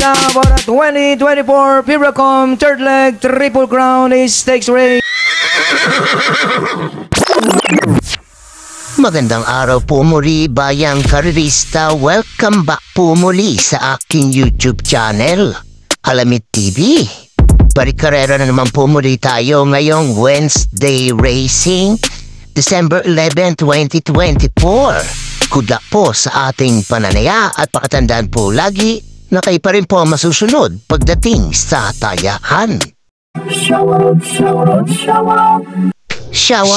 now for the 2024 Piracom third leg triple crown stakes race. Magandang araw po muli, bayang karerista. Welcome back po muli sa aking YouTube channel, Alamid TV. Balik-karera na naman po muli tayo ngayong Wednesday Racing, December 11, 2024. Good luck po sa ating pananaya at pakatandaan po lagi na kayo pa rin po masusunod pagdating sa tayahan. Shower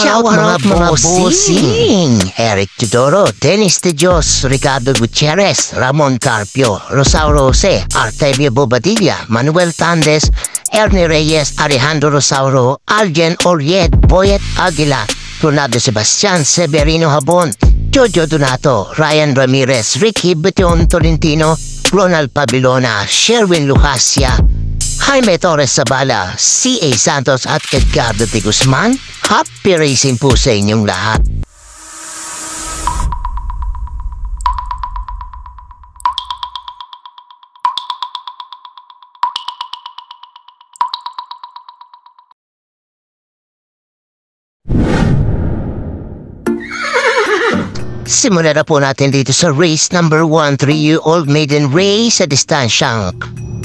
out mga bossing! Eric Tudoro, Dennis De Dios, Ricardo Gutierrez, Ramon Carpio, Rosauro Jose, Artemio Bobadilla, Manuel Tandes, Ernie Reyes, Alejandro Rosauro, Aljen Oriet, Boyet Aguila, Ronaldo Sebastian, Severino Habon, Jojo Donato, Ryan Ramirez, Ricky Beton Tolentino, Ronald Pabilona, Sherwin Lucasia, Jaime Torres Zabala, C.A. Santos at Edgardo de Guzman. Happy racing po sa inyong lahat. Simulan na po natin dito sa race number 1, 3-year-old maiden race sa distansyang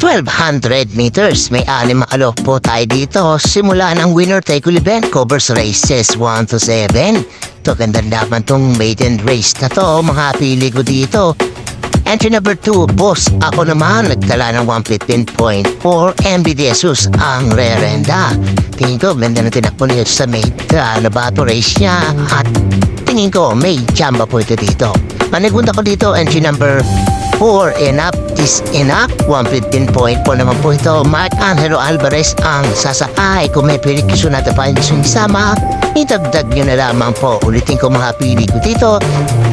1,200 meters. May 6 alok po tayo dito. Simula ng winner take all event covers races 1 to 7. Ito, ganda naman tong maiden race na to. Mga pili ko dito. Entry number 2, boss. Ako naman, nagtala ng 115.4. MB Jesus ang rerenda. Tingin ko, ganda na tinakbo niya sa nabato race niya. At tingin ko, may chamba po ito dito. Manigunda ko dito, entry number 4, enough is enough. 115.4 naman po ito. Mark Angelo Alvarez ang sasakay. Kung may pilit ko sunata pa yung gusto isama, itagdag nyo na lamang po. Ulitin ko mga pili ko dito.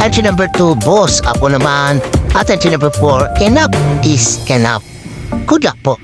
Entry number 2, boss. Ako naman. At entry number 4, enough is enough. Good luck po.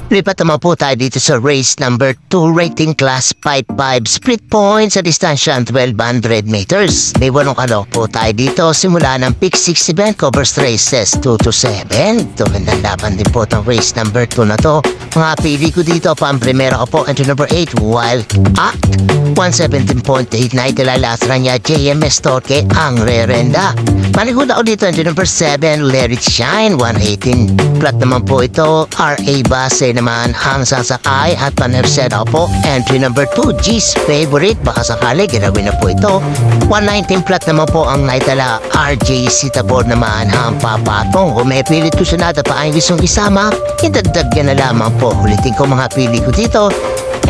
Lipat naman po tayo dito sa race number 2, rating class 5-5, split points sa distansya 1,200 meters. May 8 kalok po tayo dito. Simula ng pick 6 event covers races 2 to 7. Ito, gandang laban din po itong race number 2 na to. Mga pili ko dito, pang-primera ko po, entry number 8, Wild Act. 117.8 na itilalasra niya, JMS Torque ang rerenda. Maniguda ko dito, entry number 7, Let It Shine. 118 plat naman po ito. RA Base naman ang sasakay at panersera po. Entry number 2, G's Favorite. Baka sakali, ginawin na po ito. 119 plat naman po ang naitala. RJ Sitabor naman ang papatong. Kung may pilit ko siya nata pa ang gustong isama, idagdag yan na lamang po. Ulitin ko mga pili ko dito.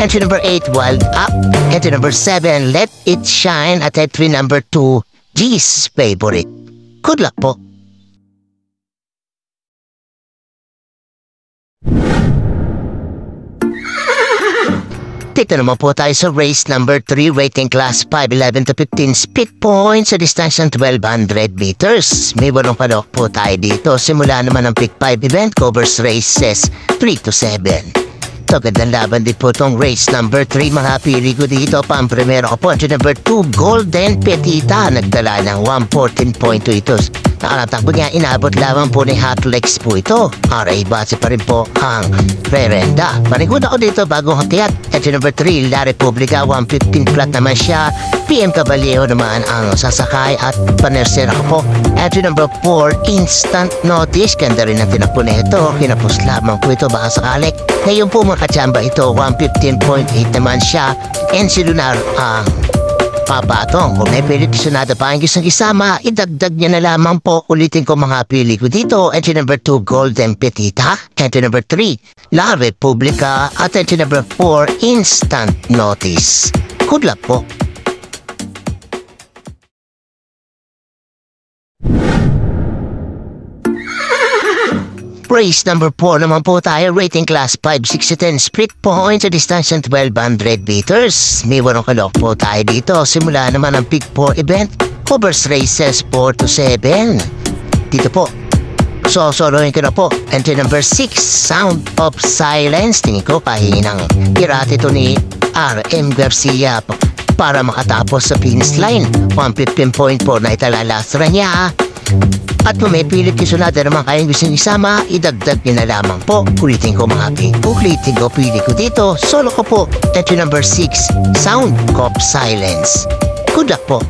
Entry number 8, Wild Up. Entry number 7, Let It Shine. At entry number 2, G's Favorite. Good luck po. Dito naman po tayo sa race number 3, rating class 5-11 to 15, split points sa distansya 1,200 meters. May 8 kalok po tayo dito. Simula naman ng pick 5 event covers races 3 to 7. Ito, gandang laban din po itong race number 3. Mga pili ko dito, pang-primera ko po. Entry number 2, Golden Petita. Nagtala ng 114.2 ito. Nakalatakbo niya, inabot lamang po ni Hot Legs po ito. RA Base pa rin po ang rerenda. Paniguda ko dito, bagong hatiat. Entry number 3, La Republica. 115 flat naman siya. PM Caballero naman ang sasakay at panersera ko po. Entry number 4, Instant Notice. Ganda rin ang tinakbo na ito. Kinapos lamang po ito, baka sakalik. Ngayon po mga kachamba ito, 115.8 naman siya. And si Lunar ang papatong. Kung may pilit sunada pa ang gustong isama, idagdag niya na lamang po. Ulitin ko mga pili ko dito. Entry number 2, Golden Petita. Entry number 3, La Republica. At entry number 4, Instant Notice. Good luck po. Race number 4 naman po tayo, rating class 5, 6 to 10, split points sa distansya 1,200 meters. May 8 kalok po tayo dito. Simula naman ang pick 4 event, covers races 4 to 7. Dito po, soloin ko na po. Entry number 6, Sound of Silence. Tingin ko pahingi ng pirate ito ni R.M. Garcia. para makatapos sa finish line. 115.4 na italalastra niya. At kung may pilit kisunada naman kayong gusto isama, idagdag niyo na lamang po. Ulitin ko mga king. Ulitin ko, pili ko dito. Solo ko po. Entry number 6, Sound of Silence. Good luck po.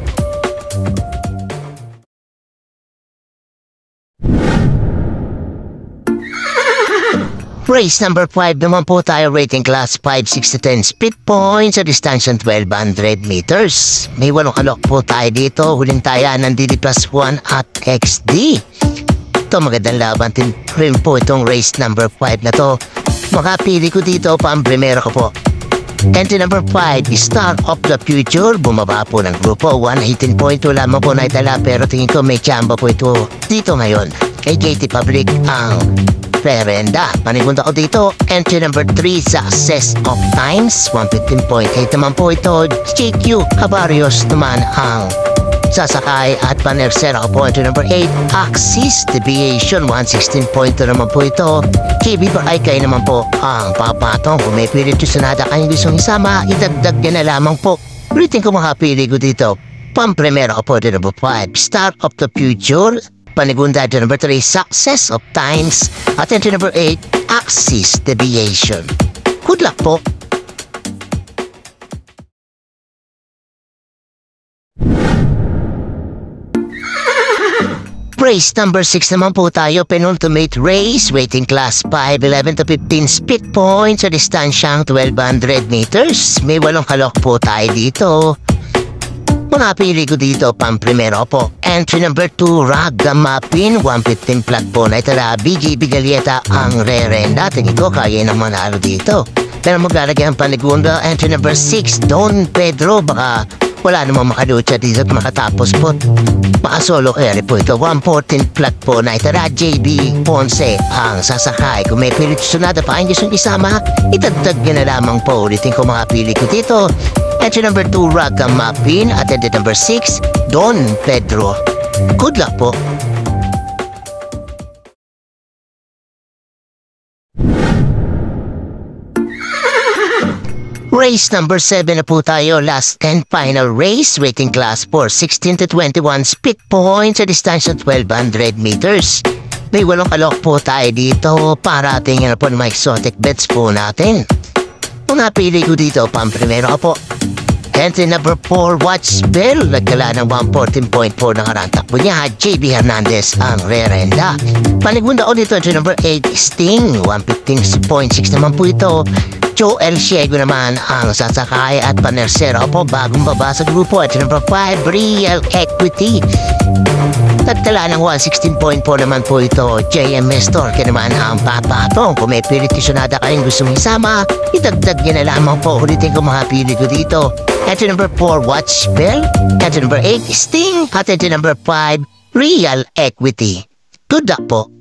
Race number 5 naman po tayo, rating class 5, 6 to 10 speed points sa distansya 1200 meters. May 8 kalok po tayo dito. Huling taya ng DD plus 1 at XD. Ito magandang laban rin po itong race number 5 na to. Makapili ko dito pa ang primero ko po. Entry number 5, Star of the Future. Bumaba po ng grupo 118.2 lamang po na itala, pero tingin ko may chamba po ito dito ngayon. Kay JT Public ang Perenda. Panigunda ko dito, entry number 3, Success of Times. 115.8 naman po ito. JQ Cabarios naman ang sasakay at panersera ko po. Entry number 8, Axis Deviation. 116.2 naman po ito. KB Barakay naman po ang papatong. Kung may pilit yung sanada kayong gustong isama, idagdag nyo na lamang po. Rating ko makapili ko dito. Pampremera ko po dito number 5, Star of the Future. Panigunda dito number 3, Success of Times. At entry number 8, Axis Deviation. Good luck po. Race number 6 naman po tayo, penultimate race, rating class 5, 11 to 15 speed points sa distansyang 1200 meters. May 8 kalok po tayo dito. Mga pili ko dito, pang-primero po. Entry number 2, Ragamapin. 115 flag po na itala. BGB Galieta ang re-renda. Tingin ko kaya nang manalo dito. Pero maglalagay ang panigunda. Entry number 6, Don Pedro. Baka wala namang makalucha dito at makatapos po. Maka-solo carry po ito. 114 flag po na itala. JB Ponce ang sasakay. Kung may pilit sunada pa ang gustong isama, itagdag nyo na lamang po. Ulitin ko mga pili ko dito. Entry number 2, Ragamapin. At entry number 6, Don Pedro. Good luck po. Race number 7 na po tayo. Last and final race. Rating class 4, 16 to 21 speed points sa distansya 1200 meters. May 8 kalok po tayo dito para tingnan po ng mga exotic bets po natin. Kung napili ko dito, pang-primero po. Entry number 4, Watch Bell. Nagkala ng 114.4 na karang takbo niya. JB Hernandez ang re-renda. Panigunda ko dito, entry number 8, Sting. 115.6 naman po ito. Joel Ciego naman ang sasakay at panersera po bagong baba sa grupo. Entry number 5, Real Equity. Nagtala ng 116.4 naman po ito. JMS Torque naman ang papatong. Kung may pilit kisunada kayong gustong isama, idagdag nyo na lamang po. Ulitin ko mga pili ko dito. Entry number 4, Watch Bell. Entry number 8, Sting. At entry number 5, Real Equity. Good luck po.